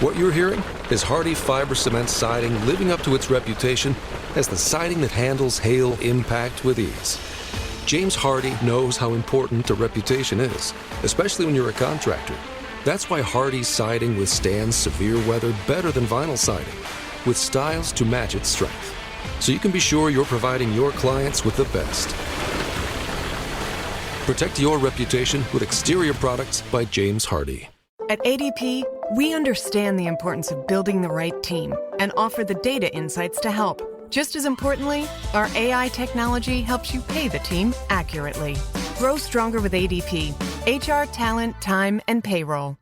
What you're hearing is Hardie Fiber Cement Siding living up to its reputation as the siding that handles hail impact with ease. James Hardie knows how important a reputation is, especially when you're a contractor. That's why Hardie's siding withstands severe weather better than vinyl siding, with styles to match its strength. So you can be sure you're providing your clients with the best. Protect your reputation with exterior products by James Hardie. At ADP, we understand the importance of building the right team and offer the data insights to help. Just as importantly, our AI technology helps you pay the team accurately. Grow stronger with ADP. HR, talent, time, and payroll.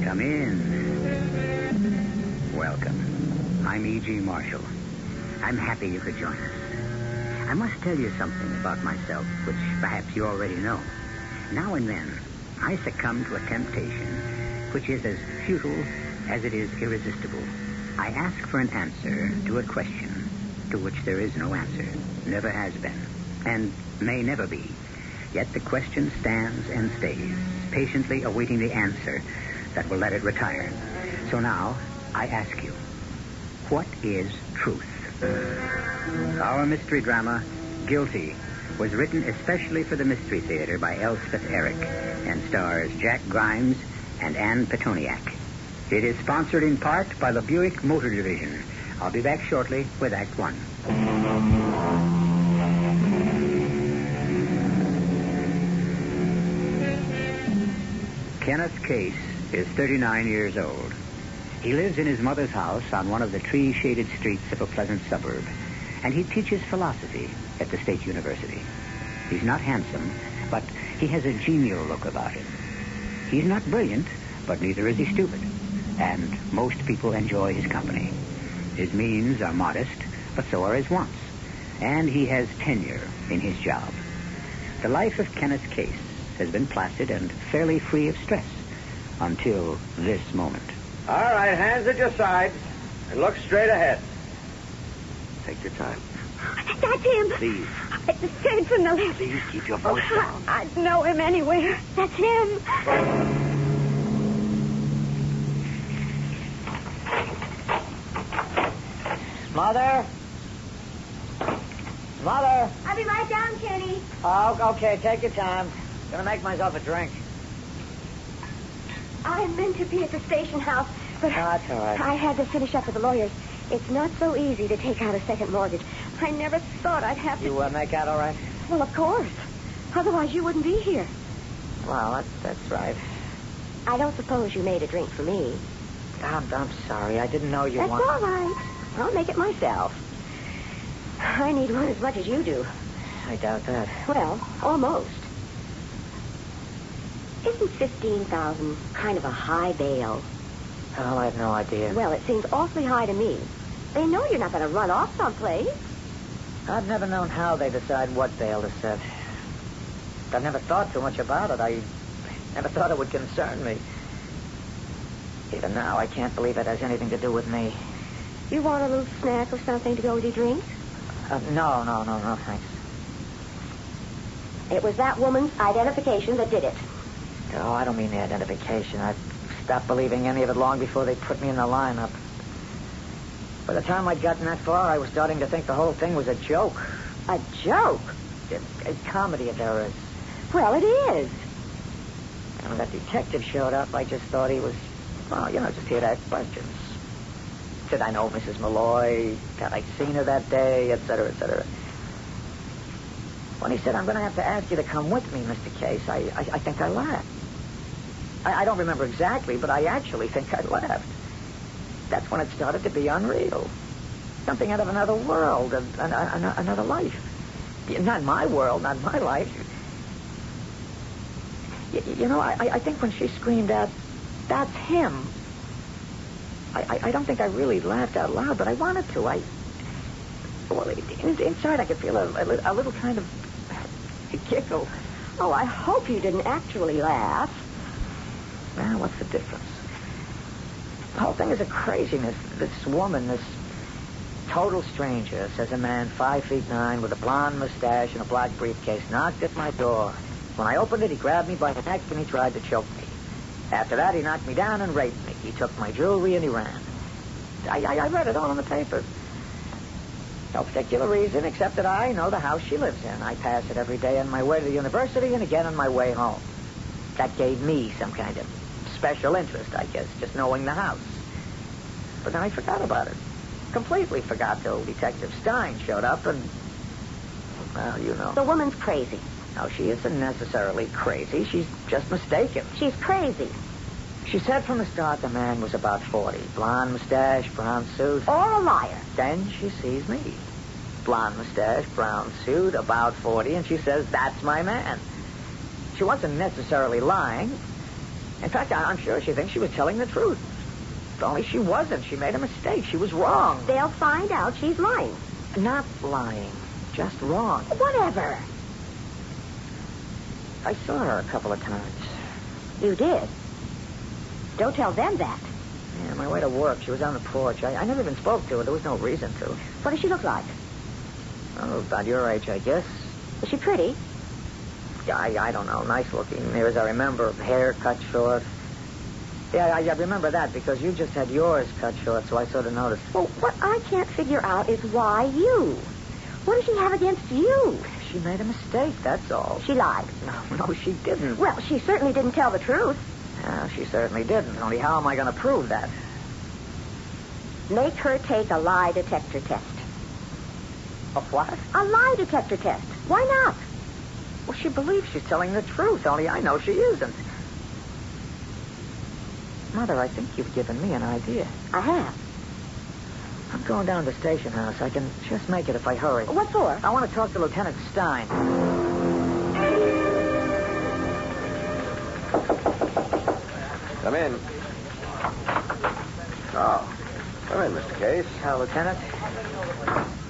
Come in. Welcome. I'm E.G. Marshall. I'm happy you could join us. I must tell you something about myself, which perhaps you already know. Now and then, I succumb to a temptation which is as futile as it is irresistible. I ask for an answer to a question to which there is no answer, never has been, and may never be. Yet the question stands and stays, patiently awaiting the answer that will let it retire. So now, I ask you, what is truth? Our mystery drama, Guilty, was written especially for the Mystery Theater by Elspeth Eric and stars Jack Grimes and Ann Petoniak. It is sponsored in part by the Buick Motor Division. I'll be back shortly with Act One. Kenneth Case is 39 years old. He lives in his mother's house on one of the tree-shaded streets of a pleasant suburb, and he teaches philosophy at the State University. He's not handsome, but he has a genial look about him. He's not brilliant, but neither is he stupid, and most people enjoy his company. His means are modest, but so are his wants, and he has tenure in his job. The life of Kenneth Case has been placid and fairly free of stress until this moment. All right, hands at your sides, and look straight ahead. Take your time. That's him. Please. It's the third from the left. Please keep your voice down. I'd know him anywhere. That's him. Mother? Mother? I'll be right down, Kenny. Oh, okay, take your time. Gonna make myself a drink. I meant to be at the station house, but that's all right. I had to finish up with the lawyers. It's not so easy to take out a second mortgage. I never thought I'd have to... You make out all right? Well, of course. Otherwise, you wouldn't be here. Well, that's right. I don't suppose you made a drink for me. I'm sorry. I didn't know you That's wanted... all right. I'll make it myself. I need one as much as you do. I doubt that. Well, almost. Isn't $15,000 kind of a high bail? Oh, I have no idea. Well, it seems awfully high to me. They know you're not going to run off someplace. I've never known how they decide what bail to set. I've never thought too much about it. I never thought it would concern me. Even now, I can't believe it has anything to do with me. You want a little snack or something to go with your drinks? No, thanks. It was that woman's identification that did it. Oh, I don't mean the identification. I stopped believing any of it long before they put me in the lineup. By the time I'd gotten that far, I was starting to think the whole thing was a joke. A joke? A comedy of errors. Well, it is. And when that detective showed up, I just thought he was, just here to ask questions. Did I know Mrs. Malloy? Had I seen her that day? Et cetera, et cetera. When he said, I'm going to have to ask you to come with me, Mr. Case, I think I laughed. I don't remember exactly, but I actually think I laughed. That's when it started to be unreal. Something out of another world, another life. Not my world, not my life. I think when she screamed out, that's him, I don't think I really laughed out loud, but I wanted to. Inside I could feel a little kind of giggle. Oh, I hope you didn't actually laugh. Well, what's the difference? The whole thing is a craziness. This woman, total stranger, says a man 5'9" with a blonde mustache and a black briefcase, knocked at my door. When I opened it, he grabbed me by the neck and he tried to choke me. After that, he knocked me down and raped me. He took my jewelry and he ran. I read it all in the paper. No particular reason, except that I know the house she lives in. I pass it every day on my way to the university and again on my way home. That gave me some kind of special interest, I guess, just knowing the house. But then I forgot about it. Completely forgot till Detective Stein showed up and... Well, you know. The woman's crazy. No, she isn't necessarily crazy. She's just mistaken. She's crazy. She said from the start the man was about 40. Blonde mustache, brown suit. Or a liar. Then she sees me. Blonde mustache, brown suit, about 40, and she says, that's my man. She wasn't necessarily lying. In fact, I'm sure she thinks she was telling the truth. Only she wasn't. She made a mistake. She was wrong. They'll find out she's lying. Not lying. Just wrong. Whatever. I saw her a couple of times. You did? Don't tell them that. Yeah, on my way to work, she was on the porch. I never even spoke to her. There was no reason to. What does she look like? Oh, about your age, I guess. Is she pretty? Yeah, I don't know. Nice looking. Near as I remember, hair cut short. Yeah, I remember that because you just had yours cut short, so I sort of noticed. Well, what I can't figure out is why you. What does she have against you? She made a mistake, that's all. She lied. No, she didn't. Well, she certainly didn't tell the truth. No, she certainly didn't. Only how am I going to prove that? Make her take a lie detector test. A what? A lie detector test. Why not? Well, she believes she's telling the truth, only I know she isn't. Mother, I think you've given me an idea. I have. I'm going down to the station house. I can just make it if I hurry. What for? I want to talk to Lieutenant Stein. Come in. Oh, come in, Mr. Case. Lieutenant?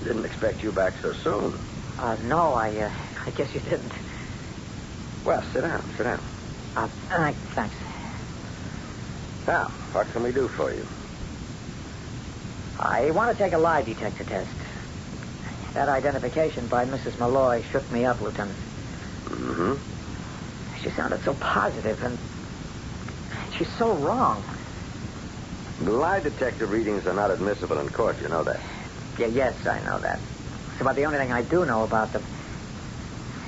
Didn't expect you back so soon. No, I guess you didn't. Well, sit down. Thanks. Now, what can we do for you? I want to take a lie detector test. That identification by Mrs. Malloy shook me up, Lieutenant. Mm-hmm. She sounded so positive, and she's so wrong. The lie detector readings are not admissible in court, you know that. Yes, I know that. It's about the only thing I do know about them.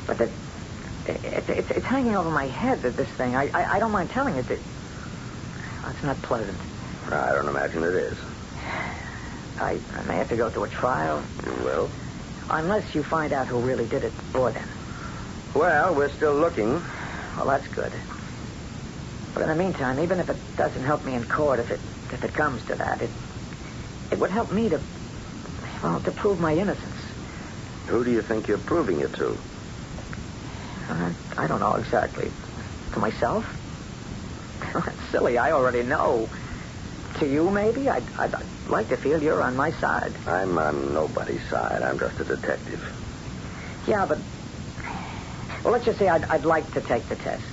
But it's hanging over my head, that this thing. I don't mind telling it that it's not pleasant. I don't imagine it is. I may have to go to a trial. You will? Unless you find out who really did it before then. Well, we're still looking. Well, that's good. But in the meantime, even if it doesn't help me in court, if it comes to that, it would help me to prove my innocence. Who do you think you're proving it to? I don't know exactly. To myself? That's silly. I already know. To you, maybe? I'd like to feel you're on my side. I'm on nobody's side. I'm just a detective. Yeah, but... Well, let's just say I'd like to take the test.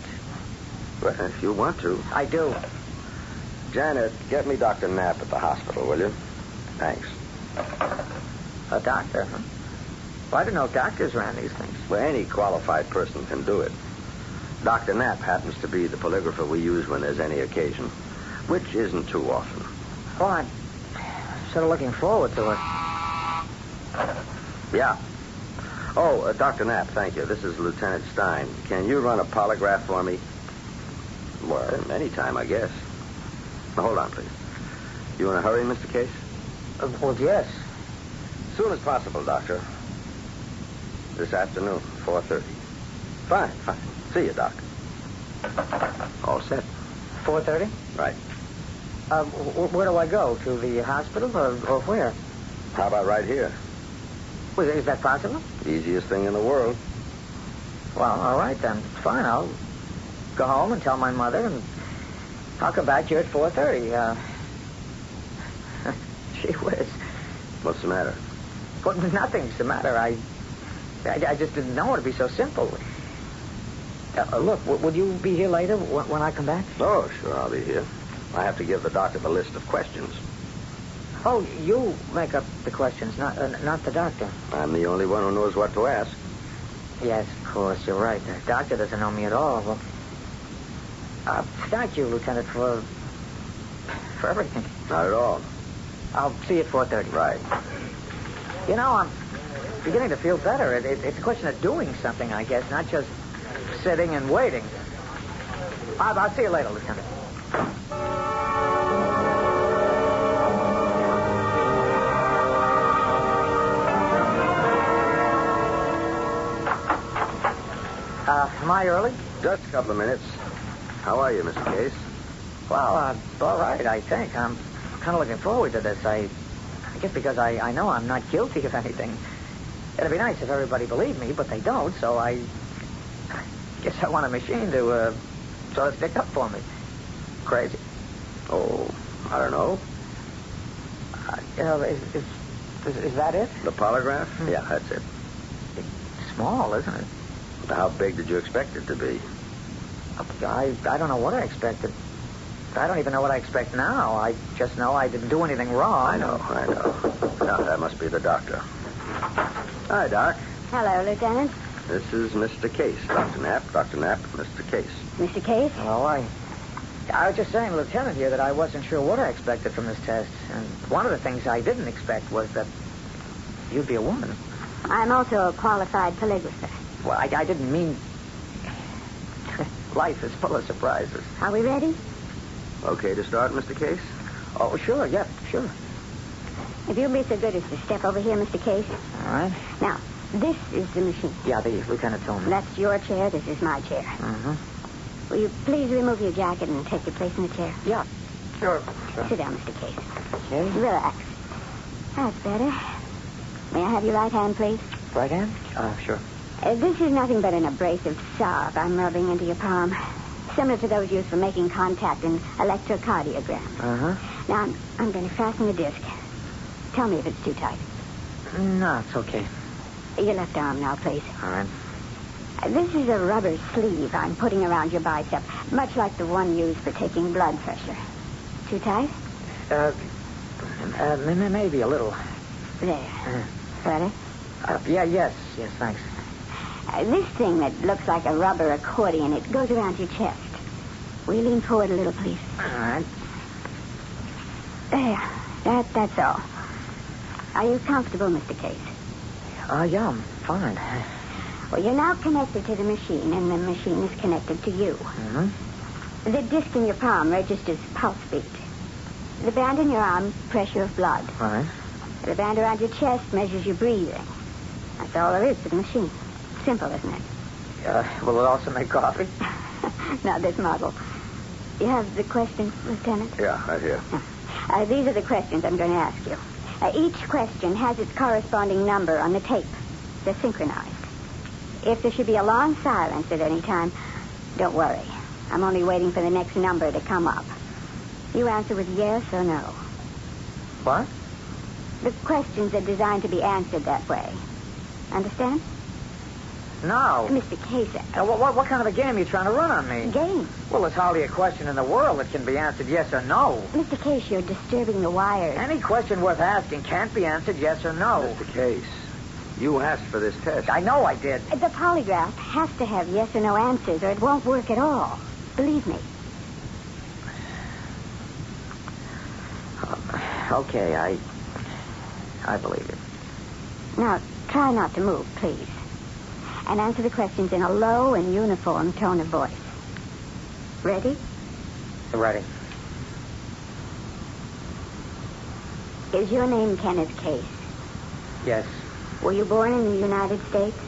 Well, if you want to. I do. Janet, get me Dr. Knapp at the hospital, will you? Thanks. A doctor, huh? Well, I didn't know doctors ran these things. Well, any qualified person can do it. Dr. Knapp happens to be the polygrapher we use when there's any occasion, which isn't too often. Well, I'm sort of looking forward to it. Yeah. Oh, Dr. Knapp, thank you. This is Lieutenant Stein. Can you run a polygraph for me? Well, anytime, I guess. Now, hold on, please. You in a hurry, Mr. Case? Well, yes. As soon as possible, Doctor. This afternoon, 4:30. Fine. See you, Doc. All set. 4:30? Right. Where do I go? To the hospital or where? How about right here? Well, is that possible? Easiest thing in the world. Well, all right then. Fine. I'll go home and tell my mother, and I'll come back here at 4:30. Gee whiz. What's the matter? Well, nothing's the matter. I just didn't know it'd be so simple. Look, would you be here later when I come back? Oh, sure, I'll be here. I have to give the doctor the list of questions. Oh, you make up the questions, not the doctor. I'm the only one who knows what to ask. Yes, of course, you're right. The doctor doesn't know me at all. Well, thank you, Lieutenant, for everything. Not at all. I'll see you at 4:30. Right. You know, I'm beginning to feel better. It's a question of doing something, I guess, not just sitting and waiting. I'll see you later, Lieutenant. Am I early? Just a couple of minutes. How are you, Mr. Case? Well, all right, I think. I'm kind of looking forward to this. I guess because I know I'm not guilty of anything. It'd be nice if everybody believed me, but they don't, so I guess I want a machine to sort of stick up for me. Crazy. Oh, I don't know. Is that it? The polygraph? Yeah, that's it. It's small, isn't it? How big did you expect it to be? I don't know what I expected. I don't even know what I expect now. I just know I didn't do anything wrong. I know. Now, that must be the doctor. Hi, Doc. Hello, Lieutenant. This is Mr. Case, Dr. Knapp. Dr. Knapp, Mr. Case. Mr. Case? Oh, I was just saying, Lieutenant, here, that I wasn't sure what I expected from this test. And one of the things I didn't expect was that you'd be a woman. I'm also a qualified polygrapher. Well, I didn't mean... Life is full of surprises. Are we ready? Okay to start, Mr. Case? Oh, sure, yeah, sure. If you'll be so good as to step over here, Mr. Case. All right. Now, this is the machine. Yeah, the lieutenant told me. That's your chair. This is my chair. Mm-hmm. Will you please remove your jacket and take your place in the chair? Yeah, sure. Sit down, Mr. Case. Okay. Relax. That's better. May I have your right hand, please? Right hand? Sure. This is nothing but an abrasive salve I'm rubbing into your palm. Similar to those used for making contact in electrocardiograms. Uh-huh. Now, I'm going to fasten the disc. Tell me if it's too tight. No, it's okay. Your left arm now, please. All right. This is a rubber sleeve I'm putting around your bicep, much like the one used for taking blood pressure. Too tight? Maybe a little. There. Better? Yes, thanks. This thing that looks like a rubber accordion, it goes around your chest. Will you lean forward a little, please? All right. There. That's all. Are you comfortable, Mr. Case? Yeah, I'm fine. Well, you're now connected to the machine, and the machine is connected to you. Mm-hmm. The disc in your palm registers pulse beat. The band in your arm, pressure of blood. All right. The band around your chest measures your breathing. That's all there is to the machine. Simple, isn't it? Will it also make coffee? Not this model. You have the questions, Lieutenant? Yeah, right here. These are the questions I'm going to ask you. Each question has its corresponding number on the tape. They're synchronized. If there should be a long silence at any time, don't worry. I'm only waiting for the next number to come up. You answer with yes or no. What? The questions are designed to be answered that way. Understand? No. Mr. Case. What kind of a game are you trying to run on me? Game. Well, there's hardly a question in the world that can be answered yes or no. Mr. Case, you're disturbing the wires. Any question worth asking can't be answered yes or no. Mr. Case, you asked for this test. I know I did. The polygraph has to have yes or no answers, or it won't work at all. Believe me. Okay, I believe it. Now, try not to move, please. And answer the questions in a low and uniform tone of voice. Ready? Ready. Is your name Kenneth Case? Yes. Were you born in the United States?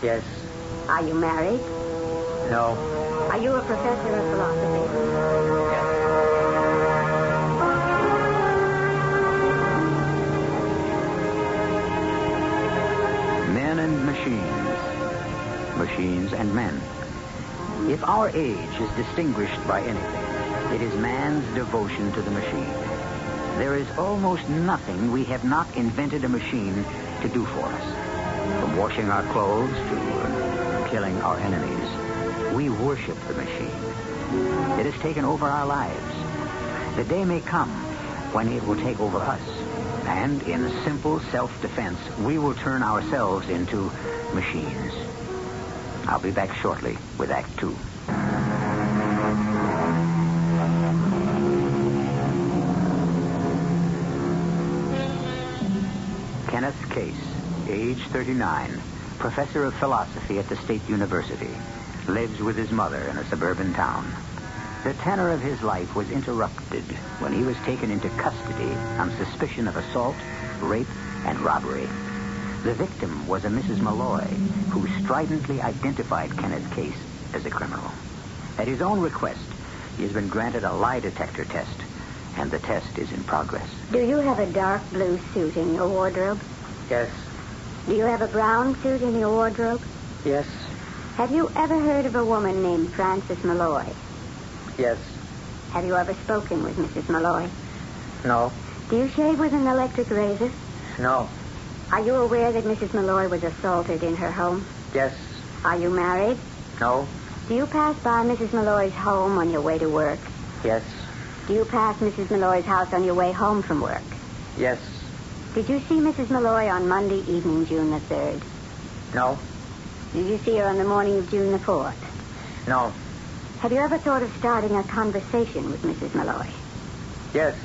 Yes. Are you married? No. Are you a professor of philosophy? Men and machines. Machines and men. If our age is distinguished by anything, it is man's devotion to the machine. There is almost nothing we have not invented a machine to do for us. From washing our clothes to killing our enemies, we worship the machine. It has taken over our lives. The day may come when it will take over us. And in simple self-defense, we will turn ourselves into machines. I'll be back shortly with Act 2. Kenneth Case, age 39, professor of philosophy at the State University, lives with his mother in a suburban town. The tenor of his life was interrupted when he was taken into custody on suspicion of assault, rape, and robbery. The victim was a Mrs. Malloy, who stridently identified Kenneth Case as a criminal. At his own request, he has been granted a lie detector test, and the test is in progress. Do you have a dark blue suit in your wardrobe? Yes. Do you have a brown suit in your wardrobe? Yes. Have you ever heard of a woman named Frances Malloy? Yes. Have you ever spoken with Mrs. Malloy? No. Do you shave with an electric razor? No. Are you aware that Mrs. Malloy was assaulted in her home? Yes. Are you married? No. Do you pass by Mrs. Malloy's home on your way to work? Yes. Do you pass Mrs. Malloy's house on your way home from work? Yes. Did you see Mrs. Malloy on Monday evening, June the 3rd? No. Did you see her on the morning of June the 4th? No. Have you ever thought of starting a conversation with Mrs. Malloy? Yes.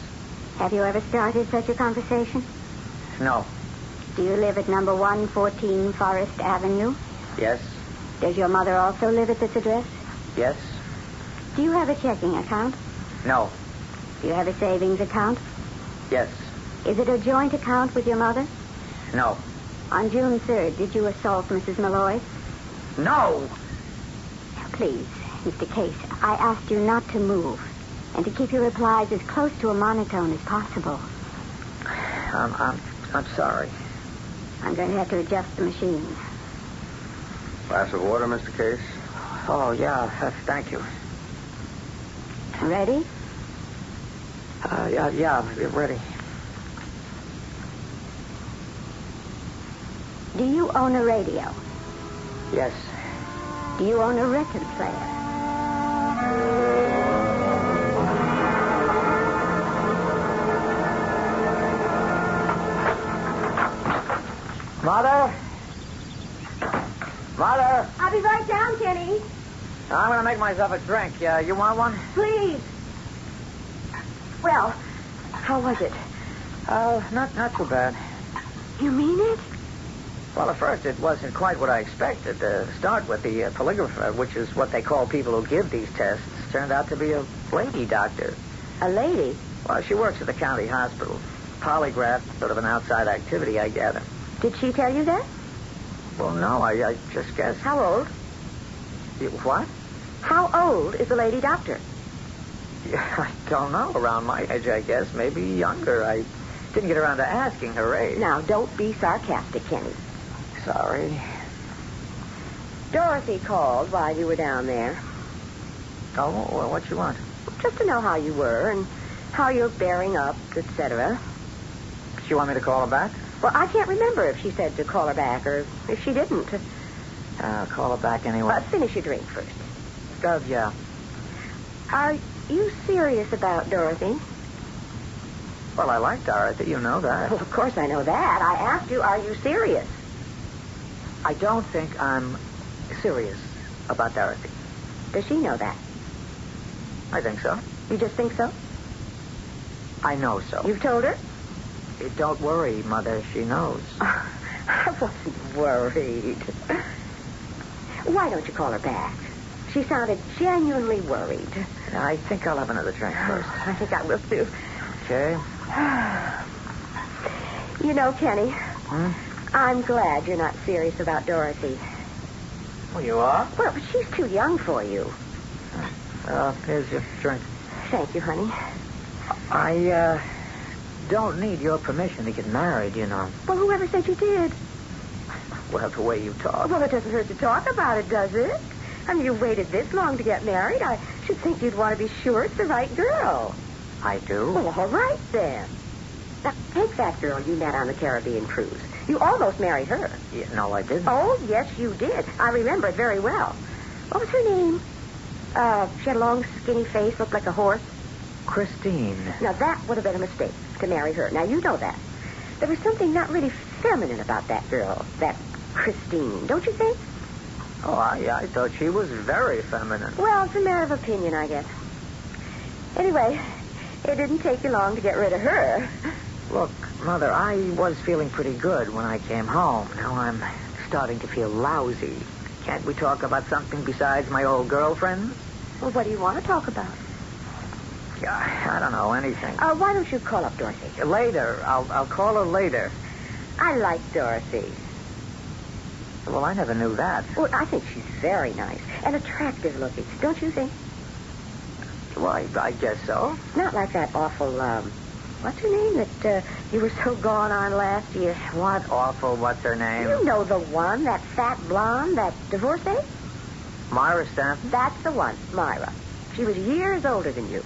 Have you ever started such a conversation? No. Do you live at number 114 Forest Avenue? Yes. Does your mother also live at this address? Yes. Do you have a checking account? No. Do you have a savings account? Yes. Is it a joint account with your mother? No. On June 3rd, did you assault Mrs. Malloy? No! Please, Mr. Case, I asked you not to move and to keep your replies as close to a monotone as possible. I'm sorry. I'm going to have to adjust the machine. Glass of water, Mr. Case? Oh, yeah. Thank you. Ready? Yeah, we're ready. Do you own a radio? Yes. Do you own a record player? Mother? Mother? I'll be right down, Kenny. I'm going to make myself a drink. You want one? Please. Well, how was it? Not too bad. You mean it? Well, at first it wasn't quite what I expected. To start with, the polygrapher, which is what they call people who give these tests, turned out to be a lady doctor. A lady? Well, she works at the county hospital. Polygraph, sort of an outside activity, I gather. Did she tell you that? Well, no, I just guessed. How old? What? How old is the lady doctor? Yeah, I don't know. Around my age, I guess. Maybe younger. I didn't get around to asking her age. Now, don't be sarcastic, Kenny. Sorry. Dorothy called while you were down there. Oh, well, what you want? Just to know how you were and how you're bearing up, etc. You want me to call her back? Well, I can't remember if she said to call her back or if she didn't. I'll call her back anyway. Finish your drink first. Yeah. Are you serious about Dorothy? Well, I like Dorothy. You know that. Well, of course I know that. I asked you, are you serious? I don't think I'm serious about Dorothy. Does she know that? I think so. You just think so? I know so. You've told her? Don't worry, Mother. She knows. I wasn't worried. Why don't you call her back? She sounded genuinely worried. I think I'll have another drink first. I think I will, too. Okay. You know, Kenny, I'm glad you're not serious about Dorothy. Well, you are? Well, she's too young for you. Here's your drink. Thank you, honey. I don't need your permission to get married, you know. Well, whoever said you did? Well, the way you talk. Well, it doesn't hurt to talk about it, does it? I mean, you've waited this long to get married. I should think you'd want to be sure it's the right girl. I do? Well, all right, then. Now, take that girl you met on the Caribbean cruise. You almost married her. Yeah, no, I didn't. Oh, yes, you did. I remember it very well. What was her name? She had a long, skinny face, looked like a horse. Christine. Now, that would have been a mistake to marry her. Now, you know that. There was something not really feminine about that girl, that Christine, don't you think? Oh, I thought she was very feminine. Well, it's a matter of opinion, I guess. Anyway, it didn't take you long to get rid of her. Look, Mother, I was feeling pretty good when I came home. Now I'm starting to feel lousy. Can't we talk about something besides my old girlfriend? Well, what do you want to talk about? Yeah, I don't know, anything. Why don't you call up Dorothy? Later. I'll call her later. I like Dorothy. Well, I never knew that. Well, I think she's very nice and attractive looking. Don't you think? Well, I guess so. Not like that awful, what's her name that you were so gone on last year? What awful, what's her name? You know the one, that fat blonde, that divorcee? Myra Stanton? That's the one, Myra. She was years older than you.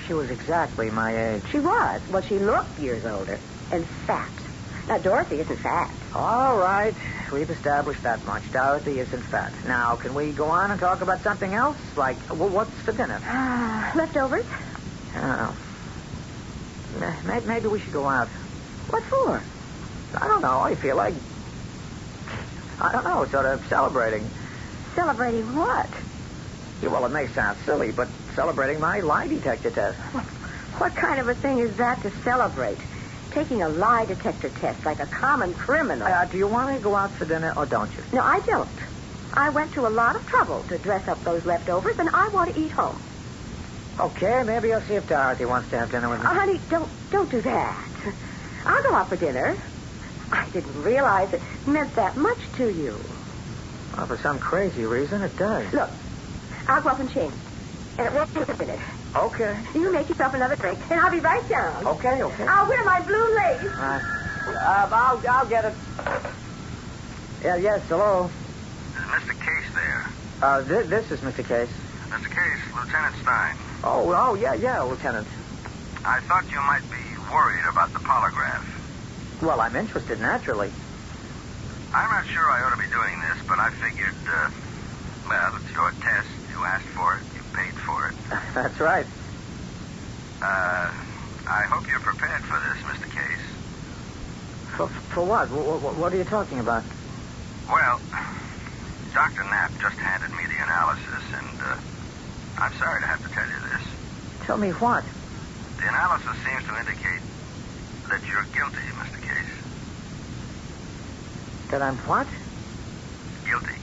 She was exactly my age. She was. Well, she looked years older and fat. Now, Dorothy isn't fat. All right. We've established that much. Dorothy isn't fat. Now, can we go on and talk about something else? Like, well, what's for dinner? Leftovers? Oh. Maybe we should go out. What for? I don't know. I feel like, sort of celebrating. Celebrating what? Yeah, well, it may sound silly, but celebrating my lie detector test. What kind of a thing is that to celebrate? Taking a lie detector test like a common criminal. Do you want to go out for dinner or don't you? No, I don't. I went to a lot of trouble to dress up those leftovers, and I want to eat home. Okay, maybe I'll see if Dorothy wants to have dinner with me. Honey, don't do that. I'll go out for dinner. I didn't realize it meant that much to you. Well, for some crazy reason, it does. Look, I'll go up and change. And it won't take a minute. Okay. You make yourself another drink, and I'll be right down. Okay. I'll wear my blue lace. I'll get it. Yeah, yes, hello. Is Mr. Case there? This is Mr. Case. Mr. Case, Lieutenant Stein. Oh, yeah, Lieutenant. I thought you might be worried about the polygraph. Well, I'm interested, naturally. I'm not sure I ought to be doing this, but I figured, it's your test. You asked for it. You paid for it. That's right. I hope you're prepared for this, Mr. Case. For what? What are you talking about? Well, Dr. Knapp just handed me the analysis, and I'm sorry to have to tell you this. Tell me what? The analysis seems to indicate that you're guilty, Mr. Case. That I'm what? Guilty.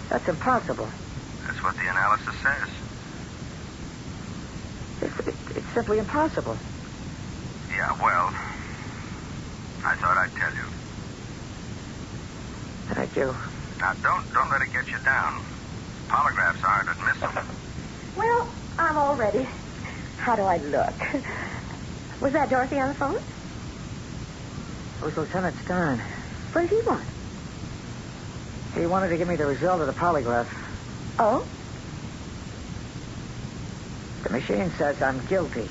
That's impossible. That's what the analysis says. It's simply impossible. Yeah, well, I thought I'd tell you. Thank you. Now, don't let it get you down. Polygraphs aren't admissible. Well, I'm all ready. How do I look? Was that Dorothy on the phone? It was Lieutenant Stein. What did he want? He wanted to give me the result of the polygraph. Oh? The machine says I'm guilty.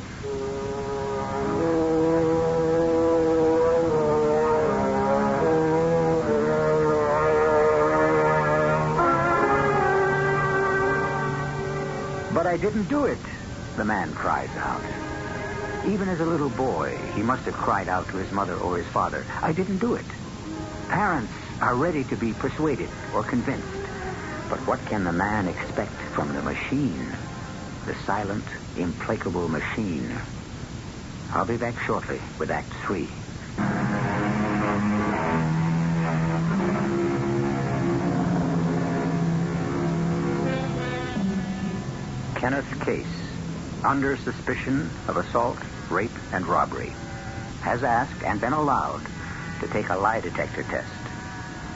But I didn't do it, the man cries out. Even as a little boy, he must have cried out to his mother or his father, I didn't do it. Parents are ready to be persuaded or convinced. But what can the man expect from the machine? The silent, implacable machine. I'll be back shortly with Act 3. Kenneth Case, under suspicion of assault, rape, and robbery, has asked and been allowed to take a lie detector test.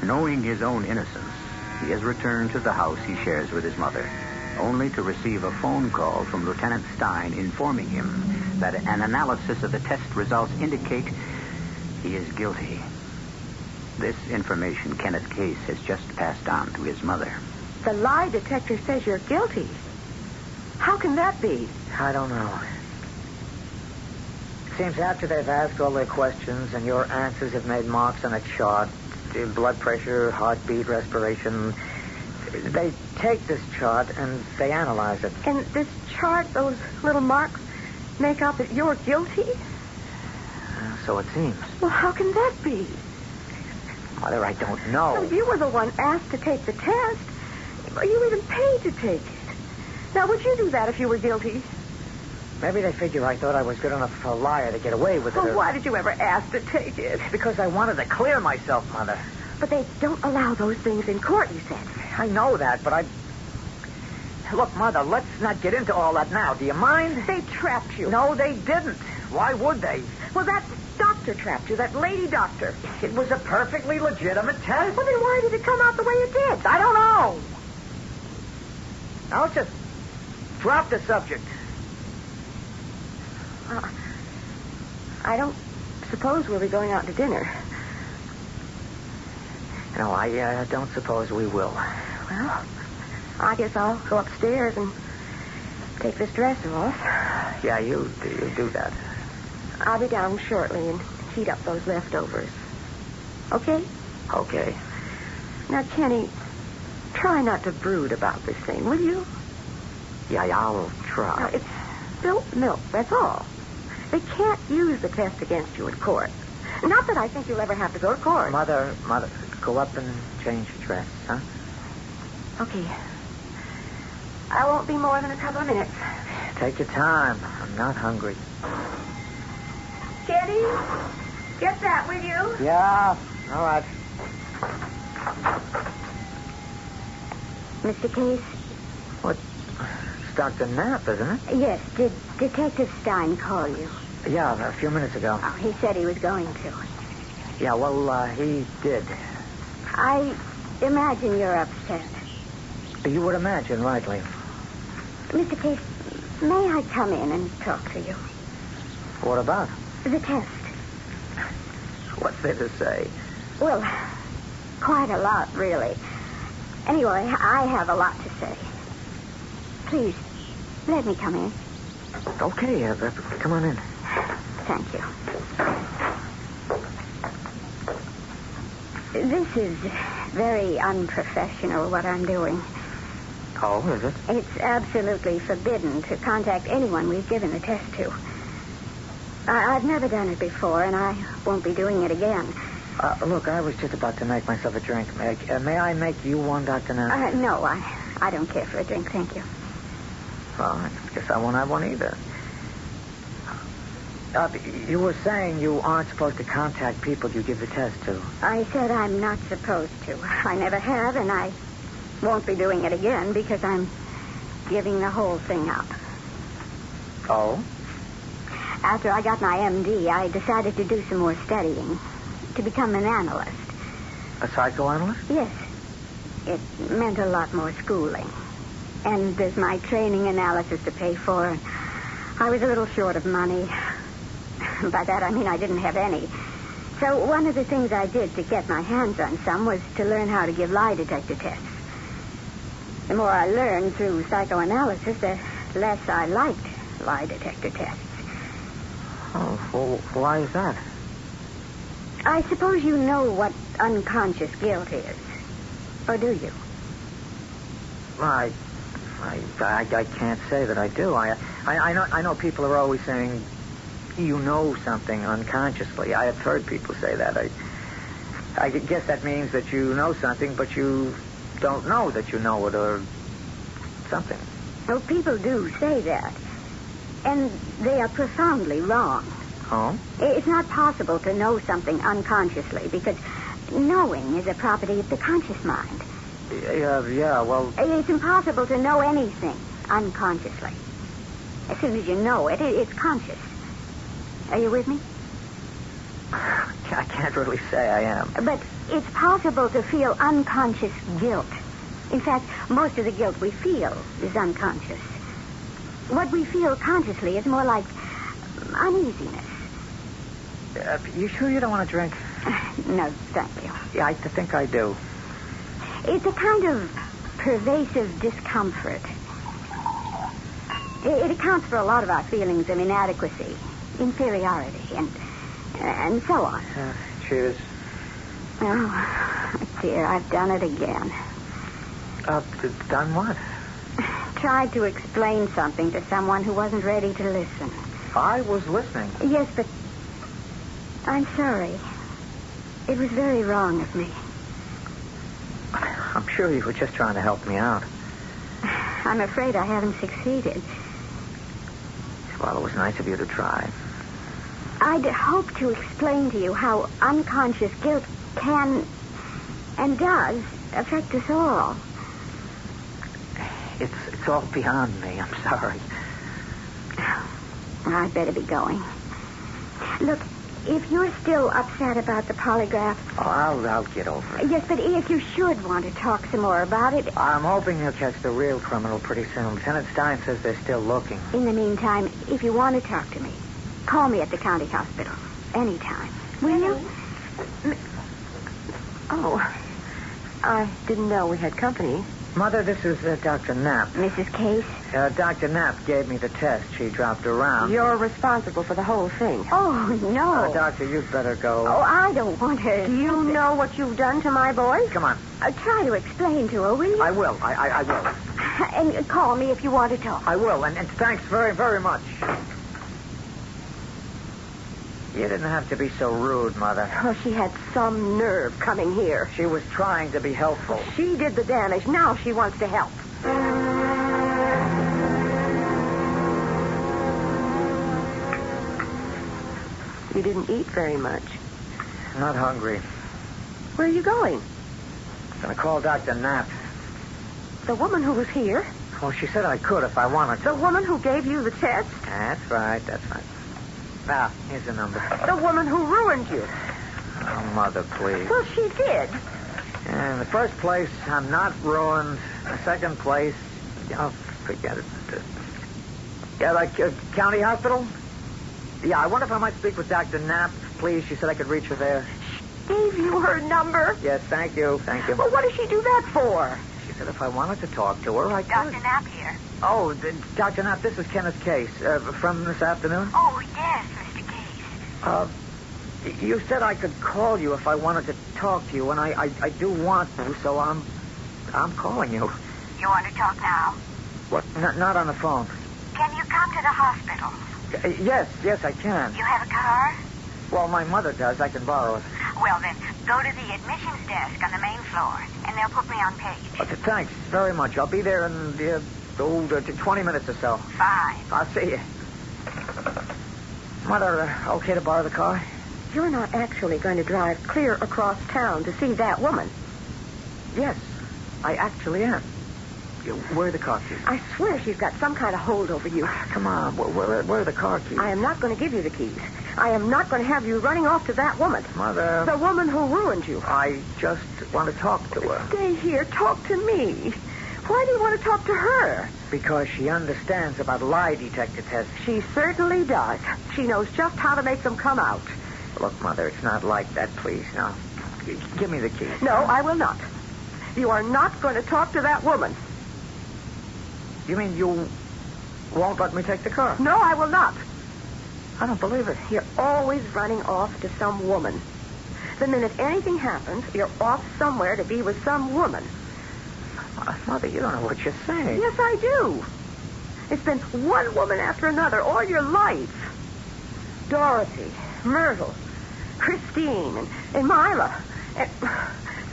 Knowing his own innocence, he has returned to the house he shares with his mother, only to receive a phone call from Lieutenant Stein informing him that an analysis of the test results indicate he is guilty. This information Kenneth Case has just passed on to his mother. The lie detector says you're guilty. How can that be? I don't know. It seems after they've asked all their questions and your answers have made marks on a chart, blood pressure, heartbeat, respiration, They take this chart and they analyze it. And this chart, those little marks, make out that you're guilty? So it seems. Well, how can that be? Mother, I don't know. Well, you were the one asked to take the test. You even paid to take it. Now, would you do that if you were guilty? Maybe they figure I thought I was good enough a liar to get away with it. Well, why did you ever ask to take it? Because I wanted to clear myself, Mother. But they don't allow those things in court, you said. I know that, but I... Look, Mother, let's not get into all that now. Do you mind? They trapped you. No, they didn't. Why would they? Well, that doctor trapped you, that lady doctor. It was a perfectly legitimate test. Well, then why did it come out the way it did? I don't know. Now, let's just drop the subject. I don't suppose we'll be going out to dinner. No, I don't suppose we will. Well, I guess I'll go upstairs and take this dress off. Yeah, you do that. I'll be down shortly and heat up those leftovers. Okay? Okay. Now, Kenny, try not to brood about this thing, will you? Yeah, I'll try. Now, it's spilt milk, that's all. They can't use the test against you in court. Not that I think you'll ever have to go to court. Mother, go up and change your dress, huh? Okay. I won't be more than a couple of minutes. Take your time. I'm not hungry. Kenny, get that, will you? Yeah, all right. Mr. Case? What? It's Dr. Knapp, isn't it? Yes, did Detective Stein call you? Yeah, a few minutes ago. Oh, he said he was going to. Yeah, well, he did. I imagine you're upset. You would imagine, rightly. Mr. Case, may I come in and talk to you? What about? The test. What's there to say? Well, quite a lot, really. Anyway, I have a lot to say. Please, let me come in. Okay, come on in. Thank you. This is very unprofessional, what I'm doing. Oh, is it? It's absolutely forbidden to contact anyone we've given the test to. I've never done it before, and I won't be doing it again. Look, I was just about to make myself a drink. May I make you one, Dr. Knapp? No, I don't care for a drink, thank you. Well, I guess I won't have one either. You were saying you aren't supposed to contact people you give the test to. I said I'm not supposed to. I never have, and I won't be doing it again because I'm giving the whole thing up. Oh? After I got my MD, I decided to do some more studying, to become an analyst. A psychoanalyst? Yes. It meant a lot more schooling. And there's my training analysis to pay for. And I was a little short of money. By that, I mean I didn't have any. So one of the things I did to get my hands on some was to learn how to give lie detector tests. The more I learned through psychoanalysis, the less I liked lie detector tests. Oh, well, why is that? I suppose you know what unconscious guilt is. Or do you? I can't say that I do. I know people are always saying you know something unconsciously. I have heard people say that. I guess that means that you know something, but you don't know that you know it or something. Well, people do say that. And they are profoundly wrong. Oh? It's not possible to know something unconsciously because knowing is a property of the conscious mind. Yeah, well... It's impossible to know anything unconsciously. As soon as you know it, it's conscious. Are you with me? I can't really say I am. But it's possible to feel unconscious guilt. In fact, most of the guilt we feel is unconscious. What we feel consciously is more like uneasiness. You sure you don't want to drink? No, thank you. Yeah, I think I do. It's a kind of pervasive discomfort. It accounts for a lot of our feelings of inadequacy, inferiority, and so on. Cheers. Oh, dear, I've done it again. Done what? Tried to explain something to someone who wasn't ready to listen. I was listening. Yes, but I'm sorry. It was very wrong of me. I'm sure you were just trying to help me out. I'm afraid I haven't succeeded. Well, it was nice of you to try. I'd hoped to explain to you how unconscious guilt can and does affect us all. It's all beyond me. I'm sorry. I'd better be going. Look, if you're still upset about the polygraph... Oh, I'll get over it. Yes, but if you should want to talk some more about it... I'm hoping he'll catch the real criminal pretty soon. Lieutenant Stein says they're still looking. In the meantime, if you want to talk to me, call me at the county hospital. Anytime. Will you? Oh, I didn't know we had company. Mother, this is Dr. Knapp. Mrs. Case? Dr. Knapp gave me the test. She dropped around. You're responsible for the whole thing. Oh, no. Doctor, you'd better go. Oh, I don't want her. Do you know what you've done to my boy? Come on. Try to explain to her, will you? I will. I will. And call me if you want to talk. I will. And thanks very, very much. You didn't have to be so rude, Mother. Oh, she had some nerve coming here. She was trying to be helpful. She did the damage. Now she wants to help. You didn't eat very much. Not hungry. Where are you going? I'm going to call Dr. Knapp. The woman who was here? Well, she said I could if I wanted to. The woman who gave you the test? That's right. Now, here's the number. The woman who ruined you? Oh, Mother, please. Well, she did. In the first place, I'm not ruined. In the second place, forget it. County hospital? Yeah, I wonder if I might speak with Dr. Knapp, please. She said I could reach her there. She gave you her number? Yes, thank you. Well, what does she do that for? She said if I wanted to talk to her, I could. Dr. Knapp here. Oh, Dr. Knapp, this is Kenneth Case. From this afternoon? Oh, yes, Mr. Case. You said I could call you if I wanted to talk to you, and I do want to, so I'm calling you. You want to talk now? What? Not on the phone. Can you come to the hospital? Yes, I can. You have a car? Well, my mother does. I can borrow it. Well, then, go to the admissions desk on the main floor, and they'll put me on page. Thanks very much. I'll be there in 20 minutes or so. Fine. I'll see you. Mother, okay to borrow the car? You're not actually going to drive clear across town to see that woman. Yes, I actually am. Where are the car keys? I swear she's got some kind of hold over you. Come on, where are the car keys? I am not going to give you the keys. I am not going to have you running off to that woman. Mother... The woman who ruined you. I just want to talk to her. Stay here. Talk to me. Why do you want to talk to her? Because she understands about lie detector tests. She certainly does. She knows just how to make them come out. Look, Mother, it's not like that, please. Now, give me the keys. No, I will not. You are not going to talk to that woman. You mean you won't let me take the car? No, I will not. I don't believe it. You're always running off to some woman. The minute anything happens, you're off somewhere to be with some woman. Mother, you don't know what you're saying. Yes, I do. It's been one woman after another all your life. Dorothy, Myrtle, Christine, and Mila. And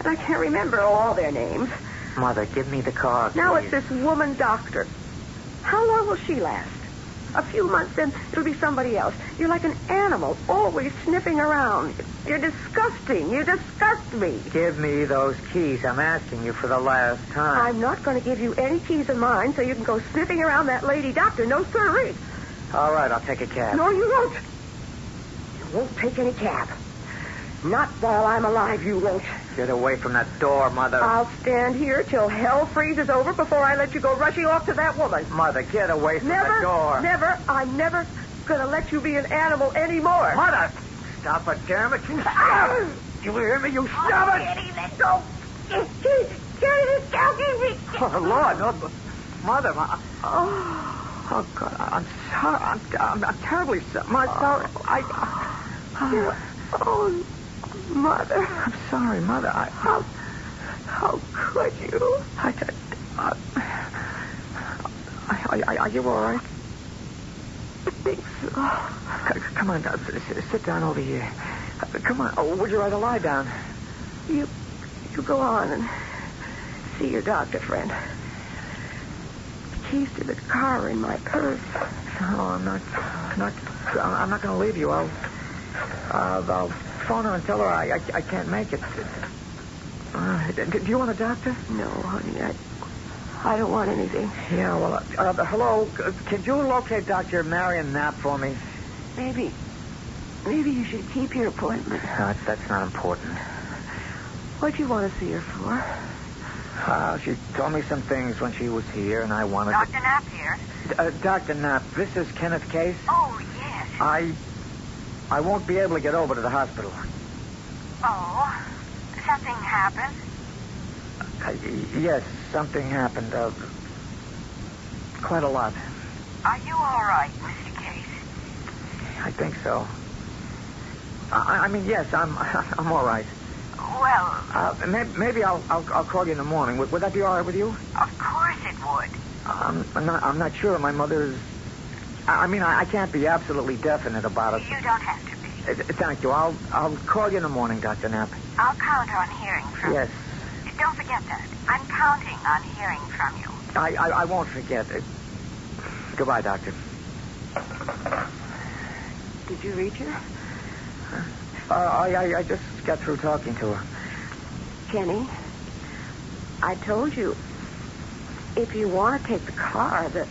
I can't remember all their names. Mother, give me the car, please. Now it's this woman doctor. How long will she last? A few months, then it'll be somebody else. You're like an animal, always sniffing around. You're disgusting. You disgust me. Give me those keys. I'm asking you for the last time. I'm not going to give you any keys of mine so you can go sniffing around that lady doctor. No, sirree. All right, I'll take a cab. No, you won't. You won't take any cab. Not while I'm alive, you won't. Get away from that door, Mother. I'll stand here till hell freezes over before I let you go rushing off to that woman. Mother, get away from the door. Never. I'm never going to let you be an animal anymore. Mother! Stop it, damn it. You stop it. You hear me? You stop it. Kitty, let go. Kitty, Oh, Lord. No, Mother. Oh, God. I'm sorry. I'm terribly sorry. Oh, Mother. I'm sorry, Mother. How could you? Are you all right? I think so. Come on, sit down over here. Come on. Oh, would you rather lie down? You go on and see your doctor friend. The keys to the car are in my purse. No, I'm not going to leave you. I'll phone her and tell her I can't make it. Do you want a doctor? No, honey, I don't want anything. Yeah, well, hello. Could you locate Dr. Marion Knapp for me? Maybe you should keep your appointment. No, that's not important. What do you want to see her for? She told me some things when she was here, and I wanted Dr. Knapp here. Dr. Knapp, this is Kenneth Case. Oh, yes. I won't be able to get over to the hospital. Oh, something happened? Yes, something happened. Quite a lot. Are you all right, Mr. Case? I think so. I mean, yes, I'm all right. Well, maybe I'll call you in the morning. Would that be all right with you? of course it would. I'm not sure. My mother's. I mean, I can't be absolutely definite about it. You don't have to be. Thank you. I'll call you in the morning, Dr. Knapp. I'll count on hearing from Yes. you. Don't forget that. I'm counting on hearing from you. I won't forget. Goodbye, Doctor. Did you reach her? I just got through talking to her. Kenny, I told you, if you want to take the car, the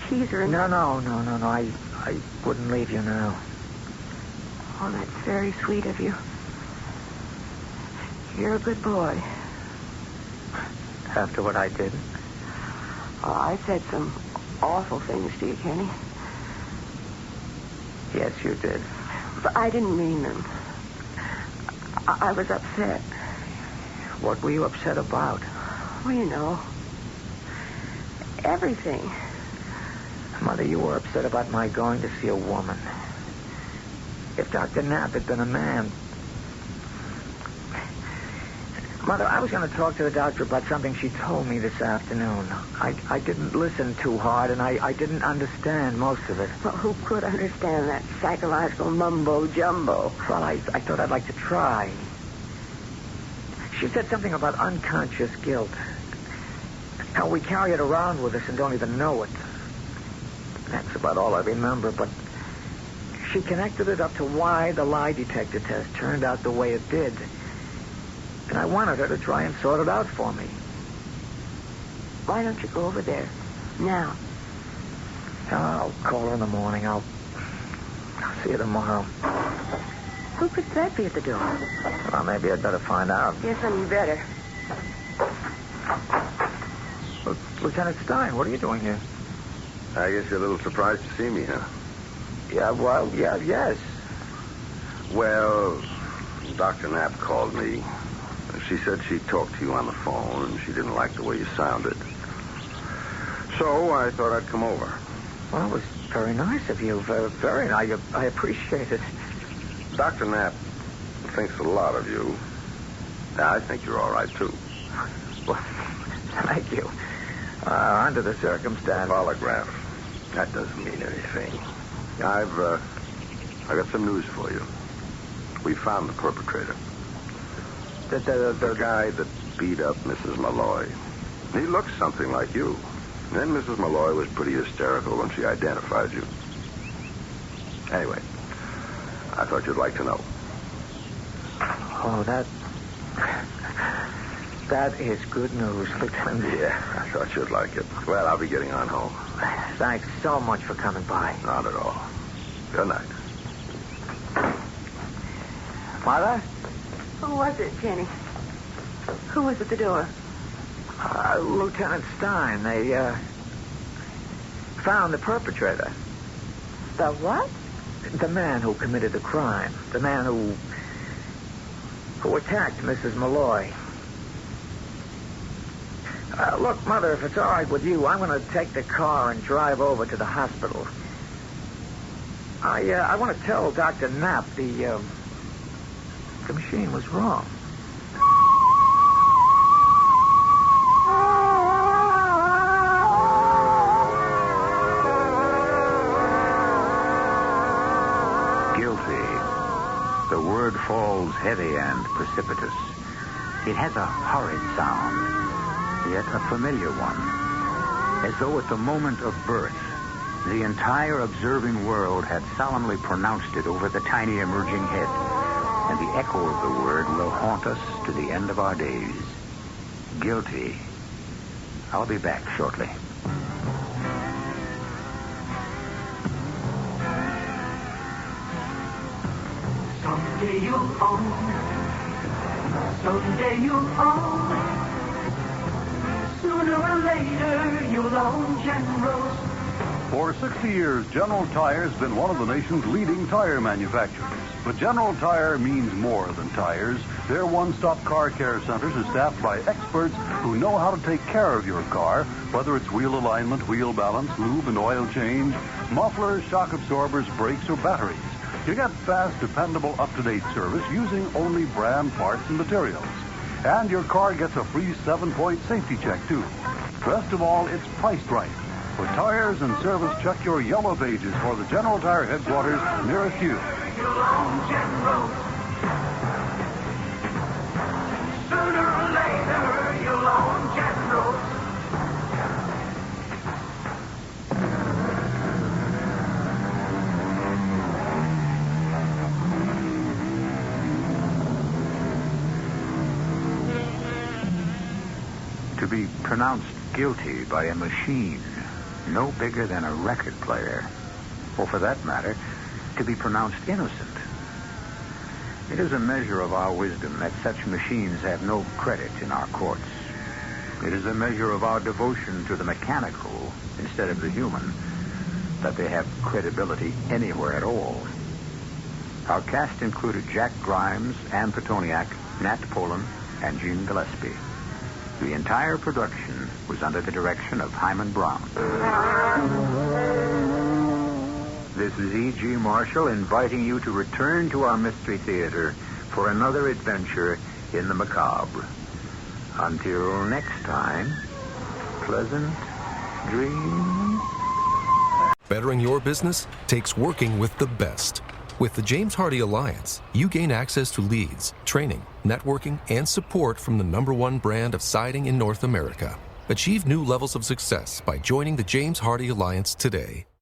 keys are in... No. I wouldn't leave you now. Oh, that's very sweet of you. You're a good boy. After what I did? Oh, I said some awful things to you, Kenny. Yes, you did. But I didn't mean them. I was upset. What were you upset about? Well, you know, everything. Mother, you were upset about my going to see a woman. If Dr. Knapp had been a man... Mother, I was going to talk to the doctor about something she told me this afternoon. I didn't listen too hard, and I didn't understand most of it. Well, who could understand that psychological mumbo-jumbo? Well, I thought I'd like to try. She said something about unconscious guilt. How we carry it around with us and don't even know it. That's about all I remember, but she connected it up to why the lie detector test turned out the way it did. And I wanted her to try and sort it out for me. Why don't you go over there now? I'll call her in the morning. I'll see you tomorrow. Who could that be at the door? Well, maybe I'd better find out. Yes, honey, you better. Lieutenant Stein, what are you doing here? I guess you're a little surprised to see me, huh? Yes. Well, Dr. Knapp called me. She said she talked to you on the phone, and she didn't like the way you sounded. So I thought I'd come over. Well, it was very nice of you. Very nice. I appreciate it. Dr. Knapp thinks a lot of you. I think you're all right, too. Well, thank you. Under the circumstances. Polygraph. That doesn't mean anything. I've got some news for you. We found the perpetrator. The guy that beat up Mrs. Malloy. He looks something like you. And Mrs. Malloy was pretty hysterical when she identified you. Anyway, I thought you'd like to know. Oh, that is good news, Lieutenant. Yeah, I thought you'd like it. Well, I'll be getting on home. Thanks so much for coming by. Not at all. Good night. Mother? Who was it, Kenny? Who was at the door? Lieutenant Stein. They, found the perpetrator. The what? The man who committed the crime. The man who attacked Mrs. Malloy. Look, Mother, if it's all right with you, I'm going to take the car and drive over to the hospital. I want to tell Dr. Knapp the machine was wrong. falls heavy and precipitous. It has a horrid sound, yet a familiar one, as though at the moment of birth, the entire observing world had solemnly pronounced it over the tiny emerging head, and the echo of the word will haunt us to the end of our days. Guilty. I'll be back shortly. Someday you'll own. Someday you'll own. Sooner or later you'll own General's. For 60 years, General Tire has been one of the nation's leading tire manufacturers. But General Tire means more than tires. Their one-stop car care centers are staffed by experts who know how to take care of your car, whether it's wheel alignment, wheel balance, lube and oil change, mufflers, shock absorbers, brakes, or batteries. You get fast, dependable, up-to-date service using only brand parts and materials. And your car gets a free 7-point safety check, too. Best of all, it's priced right. For tires and service, check your yellow pages for the General Tire headquarters nearest you. Sooner or later you'll own General's. To be pronounced guilty by a machine no bigger than a record player, or for that matter, to be pronounced innocent. It is a measure of our wisdom that such machines have no credit in our courts. It is a measure of our devotion to the mechanical instead of the human that they have credibility anywhere at all. Our cast included Jack Grimes, Ann Petoniak, Nat Poland, and Gene Gillespie. The entire production was under the direction of Hyman Brown. This is E.G. Marshall inviting you to return to our Mystery Theater for another adventure in the macabre. Until next time, pleasant dreams. Bettering your business takes working with the best. With the James Hardie Alliance, you gain access to leads, training, networking, and support from the #1 brand of siding in North America. Achieve new levels of success by joining the James Hardie Alliance today.